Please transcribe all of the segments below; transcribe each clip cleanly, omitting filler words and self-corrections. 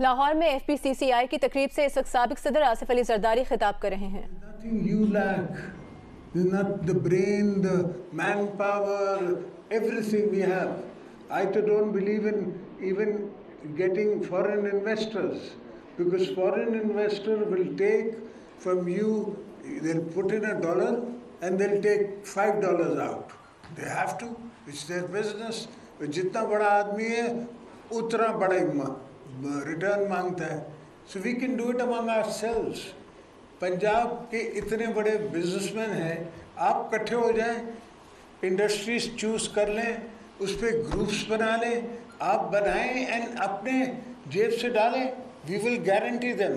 लाहौर में FPCCI की तकरीब से इस वक्त साबिक सदर आसिफ अली जरदारी खिताब कर रहे हैं। Nothing you lack. Not the brain, the manpower, everything we have. I don't believe in even getting foreign investors, because foreign investor will take from you, they'll put in $1 and they'll take $5 out. They have to. It's their business. जितना बड़ा आदमी है उतना बड़ा return मांगता है. So we can do it among ourselves. Punjab के इतने बड़े बिजनेसमैन हैं, आप इकट्ठे हो जाएं, इंडस्ट्रीज चूज कर लें, उस पर ग्रुप्स बना लें, आप बनाएं एंड अपने जेब से डालें. We will guarantee them,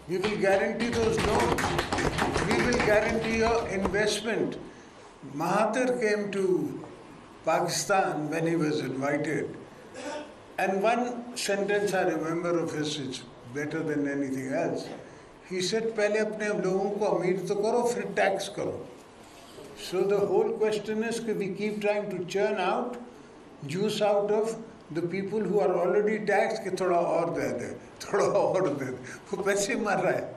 we will guarantee those loan, we will guarantee your investment. Mahathir came to Pakistan when he was invited, and one sentence I remember of his is better than anything else. He said, पहले अपने लोगों को अमीर तो करो, फिर tax करो. So the whole question is that we keep trying to churn out juice out of the people who are already taxed, कि थोड़ा और दे दे, थोड़ा और दे दे. वो पैसे मर रहा है,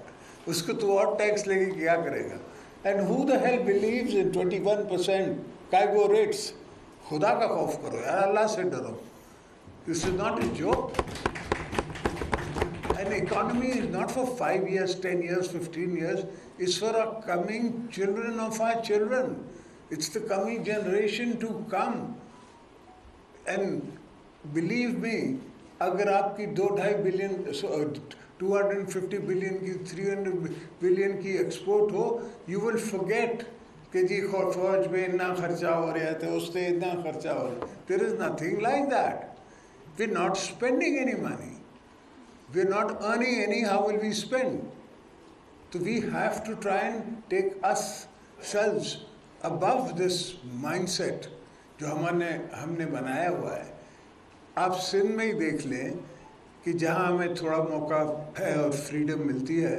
उसको तो और टैक्स लेके क्या करेगा? And who the hell believes in 21% cargo rates? खुदा का खौफ करो यार, अल्लाह से डरो. This is not a joke. An economy is not for 5 years, 10 years, 15 years. It's for our coming children of our children. It's the coming generation to come. And believe me, अगर आपकी 2-2.5 billion, 250 billion की 300 billion की export हो, you will forget कि जी फौज में इतना खर्चा हो रहा है, उससे इतना खर्चा हो रहा है. There is nothing like that. We're not spending any money. We're not earning any, how will we spend? So we have to try and take ourselves above this mindset जो हमने बनाया हुआ है. आप सिंध में ही देख लें कि जहाँ हमें थोड़ा मौका है और फ्रीडम मिलती है,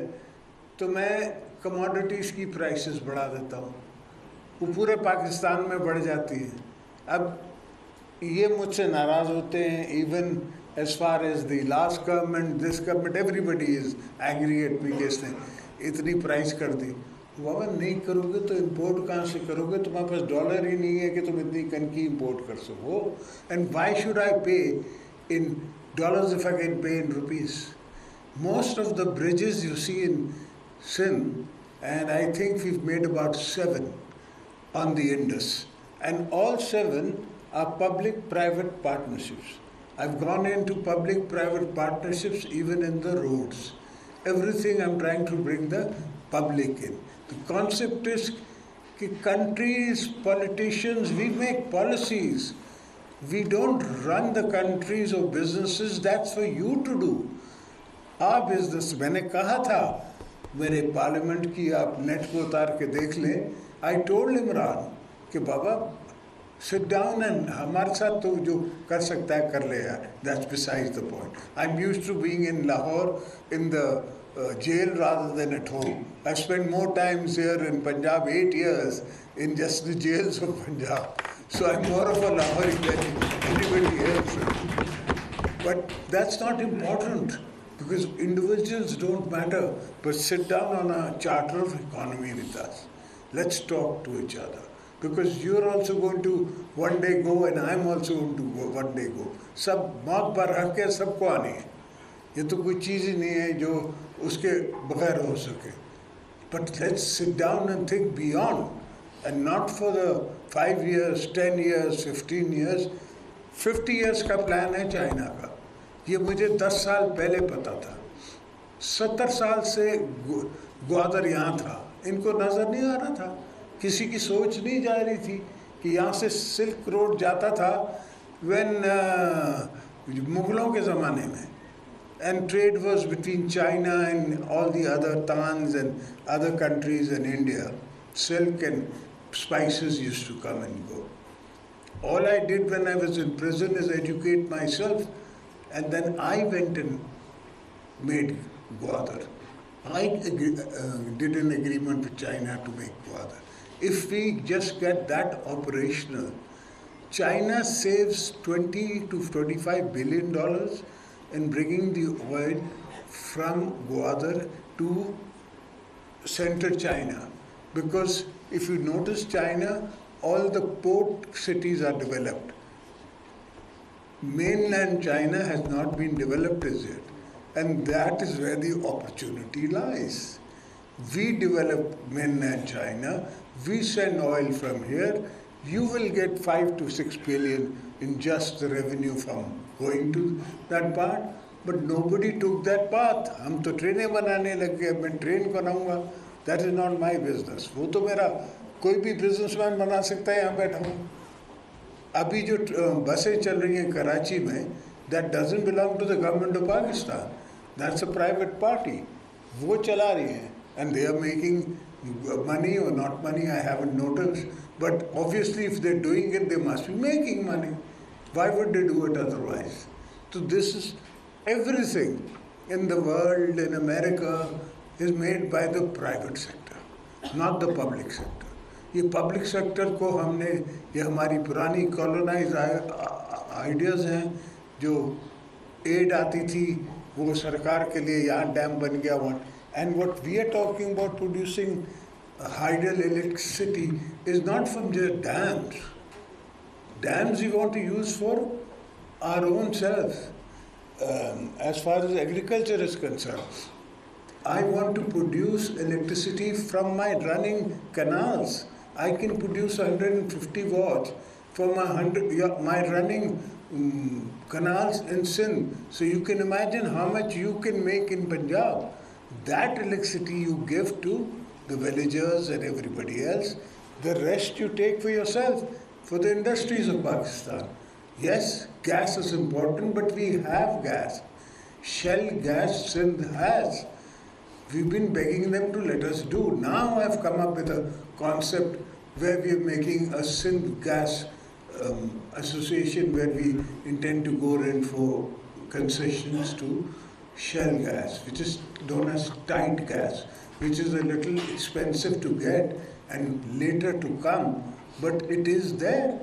तो मैं कमोडिटीज़ की प्राइसेस बढ़ा देता हूँ, वो पूरे पाकिस्तान में बढ़ जाती हैं. अब ये मुझसे नाराज़ होते हैं. Even as far as the last government, this government, everybody is angry at me, कहते हैं इतनी प्राइस कर दी. बाबा नहीं करोगे तो इंपोर्ट कहाँ से करोगे? तुम्हारे पास डॉलर ही नहीं है कि तुम इतनी कनकी इंपोर्ट कर सको. एंड व्हाई शुड आई पे in dollars if I can pay in rupees? Most of the bridges you see in Sindh, and I think we've made about 7 on the Indus, and all 7 are public-private partnerships. I've gone into public-private partnerships even in the roads. Everything I'm trying to bring the public in. The concept is that countries, politicians, we make policies. We don't run the countries or businesses. That's for you to do. Our business, मैंने कहा था मेरे parliament की आप net को उतार के देख लें. I told Imran कि बाबा sit down and हमारे साथ तो जो कर सकता है कर ले यार. That's besides the point. I'm used to being in Lahore in the jail rather than at home. I spent more times here in Punjab, 8 years in just the jails of Punjab. So I'm more of a Lahori than anybody else. But that's not important because individuals don't matter. But sit down on a charter of economy with us. Let's talk to each other. Because you're also going to one day go and I'm also going to one day go. सब मौत पर रख के सबको आनी है. ये तो कोई चीज़ ही नहीं है जो उसके बगैर हो सके. But let's sit down and think beyond, and not for the 5 years, 10 years, 15 years. 50 years का प्लान है चाइना का. ये मुझे 10 साल पहले पता था. 70 साल से ग्वादर यहाँ था. इनको नज़र नहीं आ रहा था. किसी की सोच नहीं जा रही थी कि यहाँ से सिल्क रोड जाता था मुगलों के ज़माने में. And trade was between China and all the other Tans and other countries in India. Silk and spices used to come and go. All I did when I was in prison is educate myself, and then I went and made Gwadar. I did an agreement with China to make Gwadar. If we just get that operational, China saves $20 to $25 billion in bringing the oil from Gwadar to central China. Because if you notice China, all the port cities are developed. Mainland China has not been developed as yet. And that is where the opportunity lies. We develop mainland China, we send oil from here, you will get 5 to 6 billion in just the revenue from going to that part. But nobody took that path. हम तो ट्रेनें बनाने लग गए, मैं train बनाऊंगा. That is not my business. वो तो मेरा कोई भी बिजनेसमैन बना सकता है यहाँ बैठा हूँ. अभी जो बसें चल रही हैं कराची में, that doesn't belong to the government of Pakistan. That's a private party. वो चला रही हैं, and they are making money or not money, I haven't noticed. But obviously, if they're doing it, they must be making money. Why would they do it otherwise? So this is everything in the world, in America, is made by the private sector, not the public sector. ये public sector को हमने, ये हमारी पुरानी colonized ideas हैं, जो aid आती थी, वो सरकार के लिए यहाँ डैम बन गया one. And what we are talking about producing hydroelectricity is not from the dams. Dams we want to use for our own self. As far as agriculture is concerned, I want to produce electricity from my running canals. I can produce 150 watts from my running canals in Sindh. So you can imagine how much you can make in Punjab. That electricity you give to the villagers and everybody else. The rest you take for yourself, for the industries of Pakistan. Yes, gas is important, but we have gas. Shell gas Sindh has. We've been begging them to let us do. Now I've come up with a concept where we are making a Sindh gas association where we intend to go in for concessions to shell gas, which is known as tight gas, which is a little expensive to get and later to come, but it is there.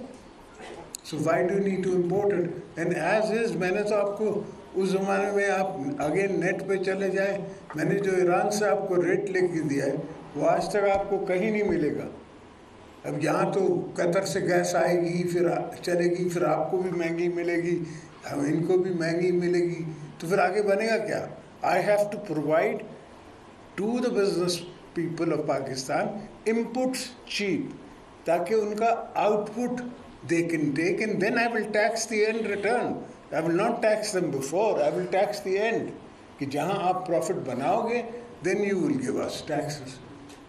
So why do you need to import it? And as is, मैंने तो आपको उस ज़माने में आप again net पे चले जाए, मैंने जो ईरान से आपको रेट लेके दिया है, वो आज तक आपको कहीं नहीं मिलेगा. अब यहाँ तो कतर से गैस आएगी, फिर चलेगी, फिर आपको भी महंगी मिलेगी, हम इनको भी महंगी मिलेगी, तो फिर आगे बनेगा क्या? I have to provide to the business people of Pakistan inputs cheap, ताकि उनका output they can take, and then I will tax the end return. I will not tax them before, I will tax the end. कि जहाँ आप profit बनाओगे, then you will give us taxes.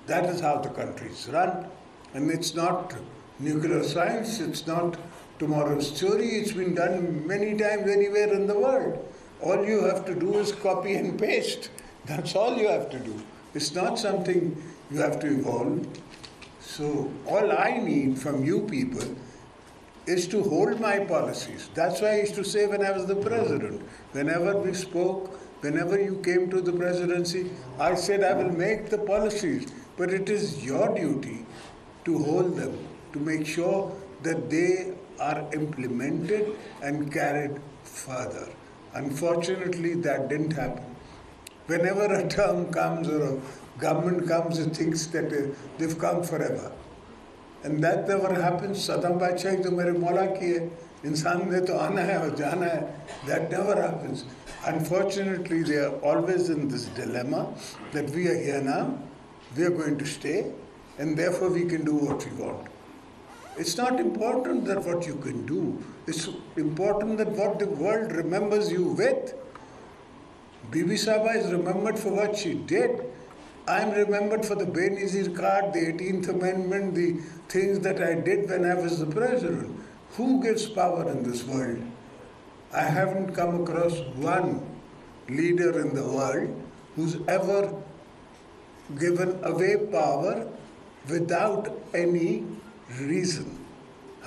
That is how the country is run. And it's not nuclear science, it's not tomorrow's theory, it's been done many times anywhere in the world. All you have to do is copy and paste. That's all you have to do. It's not something you have to evolve. So all I need from you people is to hold my policies. That's why I used to say when I was the president, whenever we spoke, whenever you came to the presidency, I said I will make the policies, but it is your duty to hold them, to make sure that they are implemented and carried further. Unfortunately, that didn't happen. Whenever a term comes or a government comes, it thinks that they've come forever. And that never happens. Sadam Bacha'i to mere Mola ki hai. Insan ne to aana hai aur jana hai. That never happens. Unfortunately, they are always in this dilemma that we are here now, we are going to stay, and therefore we can do what we want. It's not important that what you can do. It's important that what the world remembers you with. Bibi Sahaba is remembered for what she did. I'm remembered for the Benazir card, the 18th Amendment, the things that I did when I was the president. Who gives power in this world? I haven't come across one leader in the world who's ever given away power without any reason.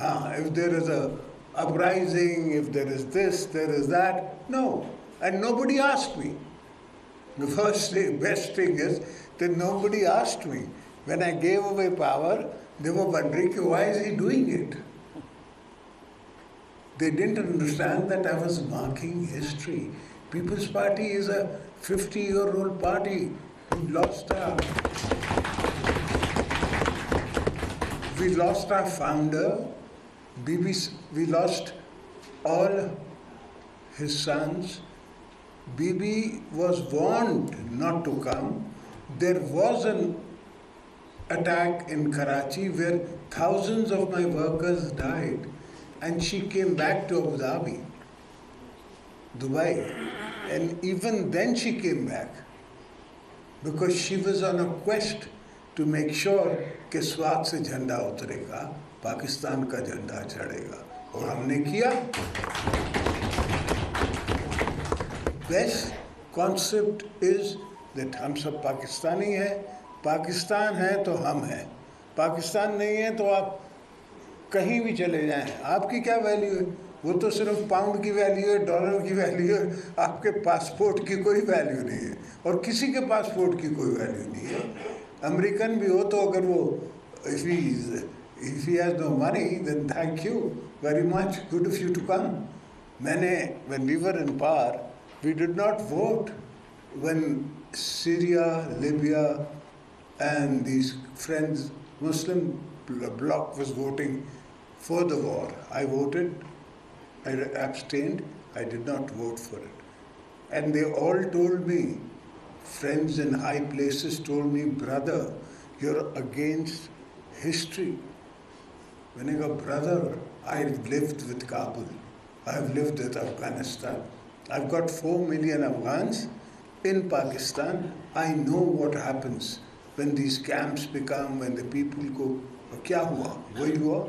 If there is a uprising, if there is this, there is that, no. And nobody asked me. The best thing is that nobody asked me. When I gave away power, they were wondering, why is he doing it? They didn't understand that I was marking history. People's Party is a 50-year-old party. We lost our founder. We lost all his sons. Bibi was warned not to come. There was an attack in Karachi where thousands of my workers died, and she came back to Abu Dhabi, Dubai, and even then she came back because she was on a quest to make sure कि स्वात से झंडा उतरेगा, पाकिस्तान का झंडा चढ़ेगा, और हमने किया. Best concept is that हम सब पाकिस्तानी हैं. पाकिस्तान है तो हम हैं. पाकिस्तान नहीं है तो आप कहीं भी चले जाएं, आपकी क्या वैल्यू है? वो तो सिर्फ पाउंड की वैल्यू है, डॉलर की वैल्यू है. आपके पासपोर्ट की कोई वैल्यू नहीं है, और किसी के पासपोर्ट की कोई वैल्यू नहीं है. अमेरिकन भी हो तो अगर वो if he has no money, then thank you very much, good of you to come. When we were in power, we did not vote when Syria, Libya and these friends, Muslim bloc was voting for the war. I voted, I abstained, I did not vote for it. And they all told me, friends in high places told me, brother, you're against history. When I go, brother, I've lived with Kabul, I've lived with Afghanistan. I've got 4 million Afghans in Pakistan. I know what happens when these camps become, when the people go, kya hua? Wahi hua?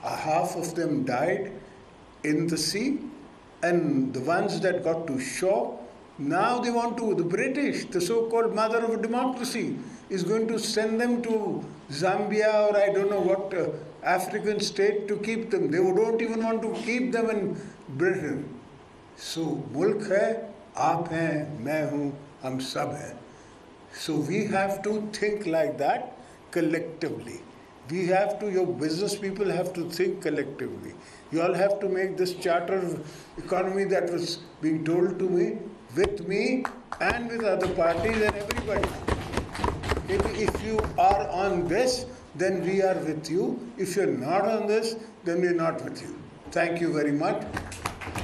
Half of them died in the sea, and the ones that got to shore, now they want to, the British, the so-called mother of democracy, is going to send them to Zambia or I don't know what African state to keep them. They don't even want to keep them in Britain. So, mulk hai, aap hain, main hoon, hum sab hain. So we have to think like that collectively. We have to, your business people have to think collectively. You all have to make this charter of economy that was being told to me, with me and with other parties and everybody. If you are on this, then we are with you. If you're not on this, then we're not with you. Thank you very much.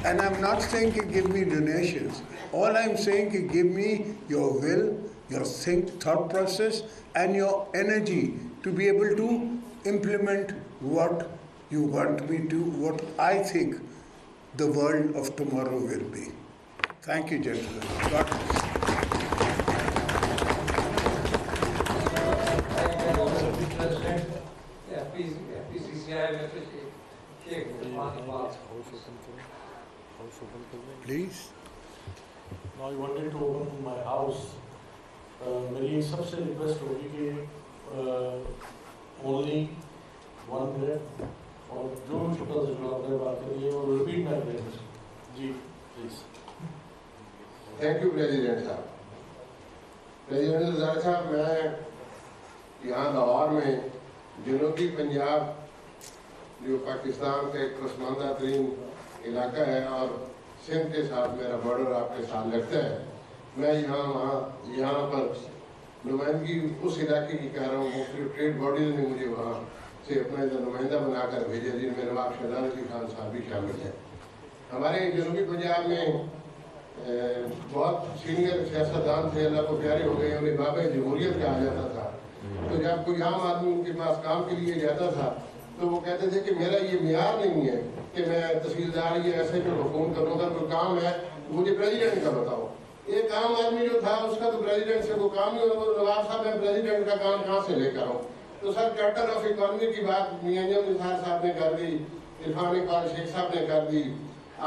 And I'm not saying you give me donations. All I'm saying is give me your will, your thought process, and your energy to be able to implement what you want me to, what I think the world of tomorrow will be. Thank you, gentlemen. God bless. Please. Now I wanted to open my house. मेरी सबसे request होगी कि only 1 minute और जो छोटा सा जो आपने बात करी है वो रिपीट ना करें जी प्लीज. थैंक यू प्रेसिडेंट साहब. प्रेसिडेंट ज़रदारी साहब, मैं यहाँ लाहौर में जनूबी पंजाब जो पाकिस्तान का एक पसमानदा तरीन इलाका है और सिंध के साथ मेरा बॉर्डर आपके साथ लगता है, मैं यहाँ पर नुमाइंदगी उस इलाके की कर रहा हूँ. मुख्तलिफ ट्रेड बॉडीज़ ने मुझे वहाँ से अपना नुमाइंदा बनाकर भेजा, जिनमें नवाब शहजाद अली खान साहब भी शामिल हैं. हमारे जनूबी पंजाब में बहुत सीनियर सियासतदान थे, अल्लाह को प्यारे हो गए, उन्हें बाबा जमहूरियत कहा जाता था. तो जब कोई आम आदमी उनके पास काम के लिए जाता था तो वो कहते थे कि मेरा ये मियार नहीं है कि मैं तहसीलदार या ऐसे को फ़ोन करूँगा, कोई काम है मुझे प्रेसिडेंट का बताओ. एक आम आदमी जो था उसका तो प्रेसिडेंट से वो काम नहीं होता. नवाब साहब मैं प्रेसिडेंट का काम कहाँ से लेकर आऊँ? तो सर चार्टर ऑफ इकॉनमी की बात मियां निसार साहब ने कर दी, इरफान इकबाल शेख साहब ने कर दी.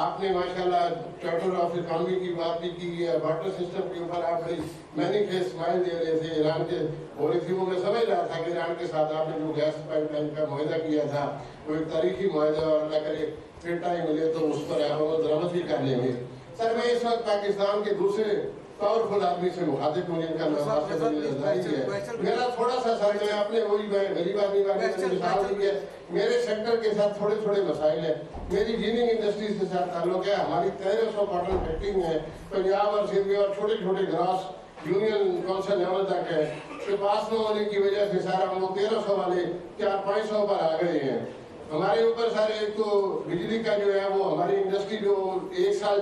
आपने माशाल्लाह चार्टर ऑफ इकॉनमी की बात भी की है. वाटर सिस्टम के ऊपर आप बड़ी मैनिफेस्ट स्माइल दे रहे थे. ईरान के हो रही थी, वो मैं समझ रहा था कि ईरान के साथ आपने जो गैस पाइपलाइन का मुआहदा किया था वो एक तारीखी मुआहदा, और अल्लाह करे फिर टाइम मिले तो उस पर आप दरामद भी कर लेंगे. سر میں اس وقت پاکستان کے دوسرے پاورفل آدمی سے مخاطب ہوں جن کا نام آصف علی زرداری ہے. میرا تھوڑا سا سر میں اپنے وہی غریب آدمی کا مثال دی ہے. میرے سیکٹر کے ساتھ تھوڑے تھوڑے مسائل ہیں. میری جیننگ انڈسٹری سے ساتھ تعلق ہے. ہماری 1300 کاٹن فیکٹری ہے پنجاب اور سندھ میں, اور چھوٹے چھوٹے گراس یونین کونسل لیول تک ہے. کہ پاس نہ ہونے کی وجہ سے سارا ہم لوگ 1300 والے 400-500 پر آ گئے ہیں. ہمارے اوپر سارے ایک تو بجلی کا جو ہے وہ ہماری انڈسٹری جو 1 سال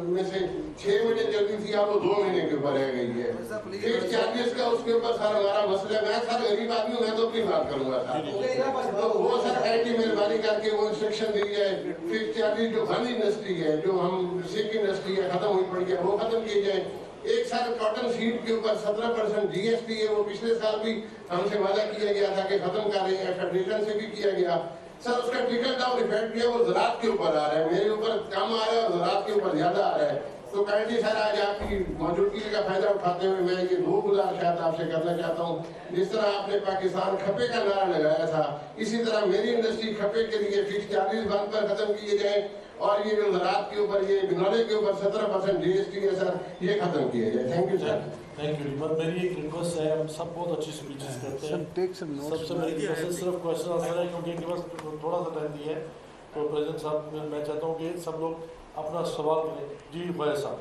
میں سے 6 مہینے چلتی تھی اب وہ 2 مہینے کے اوپر رہ گئی ہے. فکس چارجز کا اس کے اوپر سر ہمارا مسئلہ ہے. میں سر غریب آدمی ہوں, میں تو اپنی بات کروں گا سر. تو وہ سر آئی ٹی مہربانی کر کے وہ انسٹرکشن دی ہے فکس چارجز جو بند انڈسٹری ہے, جو ہم سکھ انڈسٹری ہے ختم ہوئی پڑی ہے, وہ ختم کیے جائیں. ایک سال کاٹن سیڈ کے اوپر 17% جی ایس ٹی ہے, وہ پچھلے سال بھی ہم سے وعدہ کیا گیا تھا کہ ختم کر رہے ہیں. فیڈریشن سے بھی کیا گیا. سر اس کا ٹرکل ڈاؤن ایفیکٹ بھی ہے, وہ زراعت کے اوپر آ رہا ہے. میرے اوپر کم آ رہا ہے اور زراعت کے اوپر زیادہ آ رہا ہے. تو کائنڈلی سر آج آپ کی موجودگی کا فائدہ اٹھاتے ہوئے میں یہ 2 گزارشات آپ سے کرنا چاہتا ہوں. جس طرح آپ نے پاکستان کھپے کا نعرہ لگایا تھا, اسی طرح میری انڈسٹری کھپے کے لیے فکس چارجز بند پر ختم کیے جائیں, اور یہ جو زراعت کے اوپر یہ بنانے کے اوپر 17% جی ایس ٹی ہے سر, یہ ختم کیا جائے. Thank you sir. Thank you. بس میری ایک ریکویسٹ ہے, ہم سب بہت اچھی اسپیچز کرتے ہیں, سب سے میری ریکویسٹ ہے صرف کوشچن آنسر ہے کیونکہ ان کے پاس تھوڑا سا ٹائم دیا ہے. تو پریزیڈنٹ صاحب میں چاہتا ہوں کہ سب لوگ اپنا سوال کریں. جی فیض صاحب.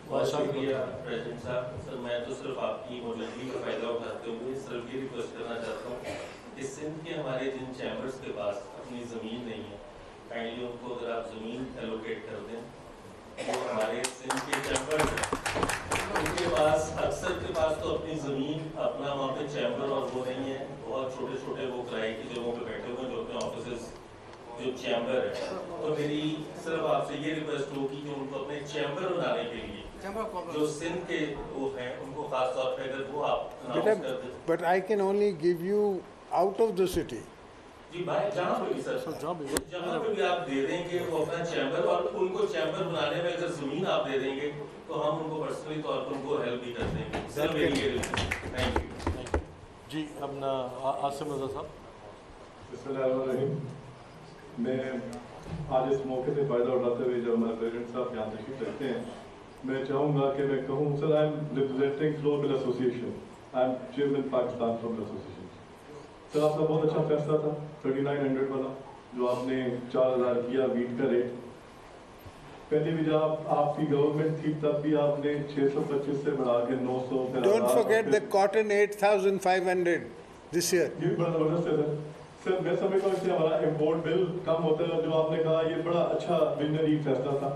بہت شکریہ پریزیڈنٹ صاحب. سر میں تو صرف آپ کی موجودگی کا فائدہ اٹھاتے ہوئے صرف یہ ریکویسٹ کرنا چاہتا ہوں کہ سندھ کے ہمارے جن چیمبرز کے پاس اپنی زمین نہیں ہے, کائنڈلی ان کو اگر آپ زمین ایلوکیٹ کر دیں. جو ہمارے سندھ کے چیمبرز ہیں ان کے پاس اکثر کے پاس تو اپنی زمین اپنا وہاں پہ چیمبر اور وہ نہیں ہے. بہت چھوٹے چھوٹے وہ کرائے کی جگہوں پہ بیٹھے ہوئے ہیں جو اپنے آفیسز جو چیمبر ہے. تو میری صرف آپ سے یہ ریکویسٹ ہوگی کہ ان کو اپنے چیمبر بنانے کے لیے جو سندھ کے وہ ہیں ان کو خاص طور پہ اگر وہ آپ اناؤنس کر دیں. But I can only give you out of the city. جی بھائی جہاں پہ بھی سر, جہاں پہ بھی آپ دے دیں گے وہ اپنا چیمبر, اور ان کو چیمبر بنانے میں اگر زمین آپ دے دیں گے تو ہم ان کو پرسنلی طور پر ان کو ہیلپ بھی کر دیں گے. سر میری یہ تھینک یو. جی اپنا آصف رضا صاحب. بسم اللہ الرحمن الرحیم. میں آج اس موقع سے فائدہ اٹھاتے ہوئے جب ہمارے پریزیڈنٹ صاحب یہاں تشریف رکھتے ہیں, میں چاہوں گا کہ میں کہوں sir I am representing flour mill association, I am chairman Pakistan flour mill association. Sir آپ کا بہت اچھا فیصلہ تھا 3900 والا جو آپ نے 4000 کیا ویٹ کا ریٹ. پہلے بھی جب آپ کی گورنمنٹ تھی تب بھی آپ نے 625 سے بڑھا کے 900. Don't forget the cotton 8500 this year. یہ بڑا زبردست ہے سر. سر میں سمجھتا ہوں کہ ہمارا امپورٹ بل کم ہوتا ہے, جو آپ نے کہا یہ بڑا اچھا وزنری فیصلہ تھا.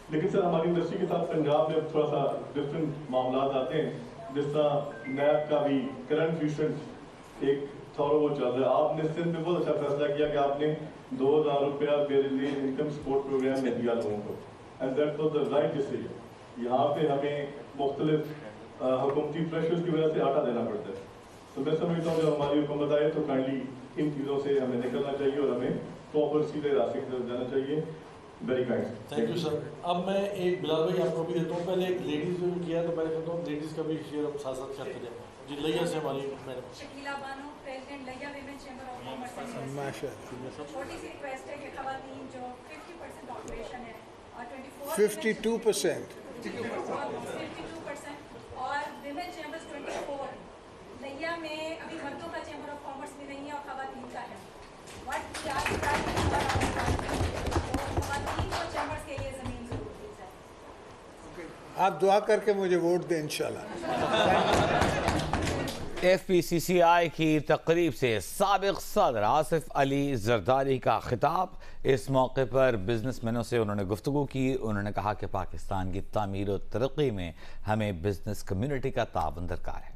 لیکن سر ہماری انڈسٹری کے ساتھ پنجاب میں تھوڑا سا ڈفرینٹ معاملات آتے ہیں. جس طرح نیب کا بھی کرنٹ ریسنٹ ایک تھورو وہ چل رہا ہے. آپ نے سندھ میں بہت اچھا فیصلہ کیا کہ آپ نے 2000 روپیہ میرے لیے انکم سپورٹ پروگرام میں دیا لوگوں کو, and that was the right decision. یہاں پہ ہمیں مختلف حکومتی پریشرز کی وجہ سے آٹا دینا پڑتا ہے. تو میں سمجھتا ہوں جب ہماری حکومت آئے تو کائنڈلی ان چیزوں سے ہمیں نکلنا چاہیے اور ہمیں پراپر سیدھے راستے کی طرف جانا چاہیے. Very kind. Thank you sir. اب میں ایک بلال بھائی آپ کو بھی دیتا ہوں. پہلے ایک لیڈیز نے کیا تو میں کہتا ہوں لیڈیز کا بھی شیئر ہم ساتھ ساتھ کرتے جائیں. جی لیا سے ہماری میڈم شکیلا بانو, پریزیڈنٹ لیا ویمن چیمبر آف کامرس. ماشاءاللہ. چھوٹی سی ریکویسٹ ہے کہ خواتین جو 50% آپریشن ہے اور 52%. 52% اور ویمن چیمبرز 24. لیا میں ابھی مردوں کا چیمبر آف کامرس بھی نہیں ہے اور خواتین کا ہے. وٹ خواتین کو چیمبرز کے لیے زمین ضرور ہے. آپ دعا کر کے مجھے ووٹ دیں انشاءاللہ. ایف پی سی سی آئی کی تقریب سے سابق صدر آصف علی زرداری کا خطاب. اس موقع پر بزنس مینوں سے انہوں نے گفتگو کی. انہوں نے کہا کہ پاکستان کی تعمیر و ترقی میں ہمیں بزنس کمیونٹی کا تعاون درکار ہے.